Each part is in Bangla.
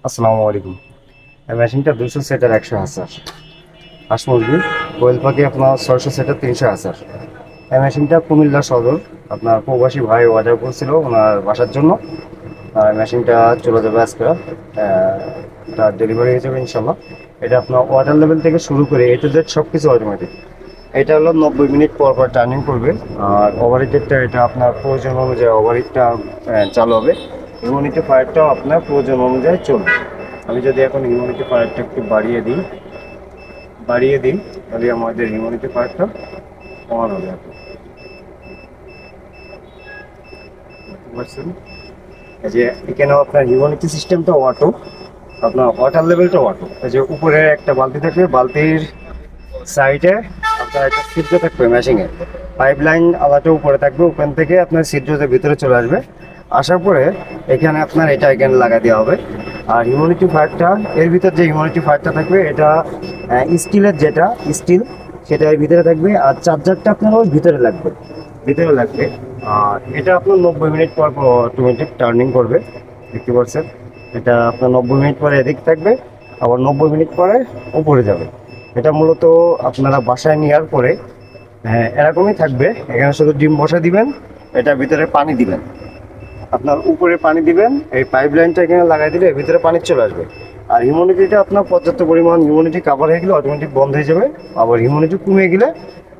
আসসালামু আলাইকুম। এই মেশিনটা 200 সেটের 100 হাজার, হাঁস মুরগি কোয়েল পাখি আপনার 600 সেটের 300 হাজার। এই মেশিনটা কুমিল্লা সদর, আপনার প্রবাসী ভাই অর্ডার করছিল ওনার বাসার জন্য। আর মেশিনটা চলে যাবে আজকে, এটা ডেলিভারি হয়ে যাবে ইনশাল্লাহ। এটা আপনার ওয়াটার লেভেল থেকে শুরু করে এ টু জেড সব কিছু অটোমেটিক। এটা হলো 90 মিনিট পর পর টার্নিং করবে। আর ওভারহিটেরটা এটা আপনার প্রয়োজন অনুযায়ী ওভারহিটটা চালু হবে। হিউমিডিটি ফায়ারটাও আপনার প্রয়োজন অনুযায়ী চলবে। আমি যদি এখন হিউমিডিটি ফায়ারটা একটু বাড়িয়ে দিই তাহলে আমাদের হিউমিডিটি ফায়ারটা অন হবে। আপনি বুঝতে পারছেন? এই যে এখানেও আপনার হিউমিডিটি সিস্টেমটা অটো, আপনার ওয়াটার লেভেলটা অটো। এই যে উপরে একটা বালতি থাকবে, বালতির সাইডে আপনার একটা ছিদ্র থাকবে মেশিনে, পাইপ লাইন আলাদা উপরে থাকবে, ওখান থেকে আপনার ছিদ্রতে ভিতরে চলে আসবে। আসার পরে এখানে আপনার এটা এখানে লাগা দেওয়া হবে। আর হিউমিডিটি ফায়ারটা, এর ভিতর যে হিউমিডিটি ফায়ারটা থাকবে এটা স্টিলের, যেটা স্টিল সেটা এর ভিতরে থাকবে। আর চার্জারটা আপনার ওই ভিতরে লাগবে। আর এটা আপনার 90 মিনিট পর অটোমেটিক টার্নিং করবে, দেখতে পাচ্ছেন। এটা আপনার 90 মিনিট পরে এদিক থাকবে, আবার 90 মিনিট পরে উপরে যাবে। এটা মূলত আপনারা বাসায় নেওয়ার পরে এরকমই থাকবে। এখানে শুধু ডিম বসা দিবেন, এটার ভিতরে পানি দিবেন, আপনার উপরে পানি দিবেন, এই পাইপ লাইনটা এখানে লাগাই দিলে এর ভিতরে পানি চলে আসবে। আর হিউমিডিটিটা আপনার পর্যাপ্ত পরিমাণ হিউমিডিটি কাভার হয়ে গেলে অটোমেটিক বন্ধ হয়ে যাবে। আবার হিউমিডিটি কমে গেলে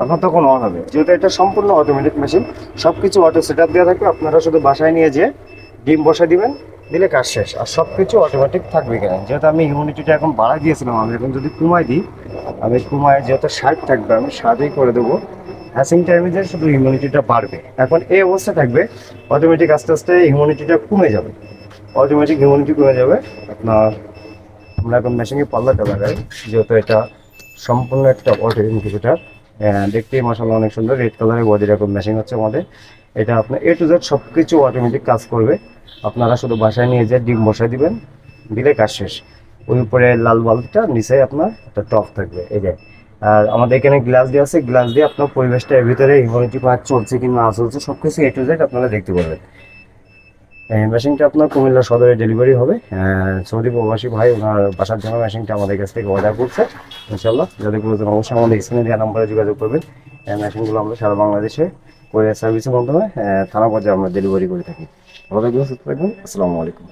আপনার তখন অন হবে। যেহেতু এটা সম্পূর্ণ অটোমেটিক মেশিন, সব কিছু অটো সেট আপ দেওয়া থাকবে। আপনারা শুধু বাসায় নিয়ে যেয়ে ডিম বসা দিবেন, দিলে কাজ শেষ। আর সব কিছু অটোমেটিক থাকবে এখানে। যেহেতু আমি হিউমিডিটিটা এখন বাড়াই দিয়েছিলাম, আমি এখন যদি কমাই দিই, আমি কমায় যেহেতু 60 থাকবে, আমি 60ই করে দেবো। হ্যাসিং টাইমে যে শুধু হিউমিডিটিটা বাড়বে। এখন এই অবস্থা থাকবে, অটোমেটিক আস্তে আস্তে হিউমিডিটিটা কমে যাবে, অটোমেটিক হিউমিডিটি কমে যাবে আপনার। আমরা এখন মেশিনে পাল্লাটা লাগাই, যেহেতু এটা সম্পূর্ণ একটা অটো ইনকিউবেটার। দেখতেই মাশাআল্লাহ অনেক সুন্দর রেড কালারের বডি এরকম মেশিন হচ্ছে আমাদের। এটা আপনার এ টু জেড সব কিছু অটোমেটিক কাজ করবে। আপনারা শুধু বাসায় নিয়ে যেয়ে ডিম বসাই দিবেন, দিলে কাজ শেষ। ওই উপরে লাল বাল্বটা, নিচে আপনার একটা টপ থাকবে এই যে। আর আমাদের এখানে গ্লাস দিয়ে আছে, গ্লাস দিয়ে আপনার পরিবেশটা এর ভিতরে হিউমিডিটি পাওয়ার চলছে কি না চলছে সব কিছু এ টু জেড আপনারা দেখতে পারবেন। এই মেশিনটা আপনার কুমিল্লা সদরে ডেলিভারি হবে। সৌদি প্রবাসী ভাই ওনার বাসার জন্য মেশিনটা আমাদের কাছ থেকে অর্ডার করছে। ইনশাল্লাহ যদি প্রয়োজন অবশ্যই আমাদের স্ক্রিনে দেওয়া নাম্বারে যোগাযোগ করবেন। মেশিনগুলো আমরা সারা বাংলাদেশে কোরিয়ার সার্ভিসের মাধ্যমে থানা পর্যায়ে আমরা ডেলিভারি করে থাকি। ভালো থাকবেন, সুস্থ থাকবেন। আসসালামু আলাইকুম।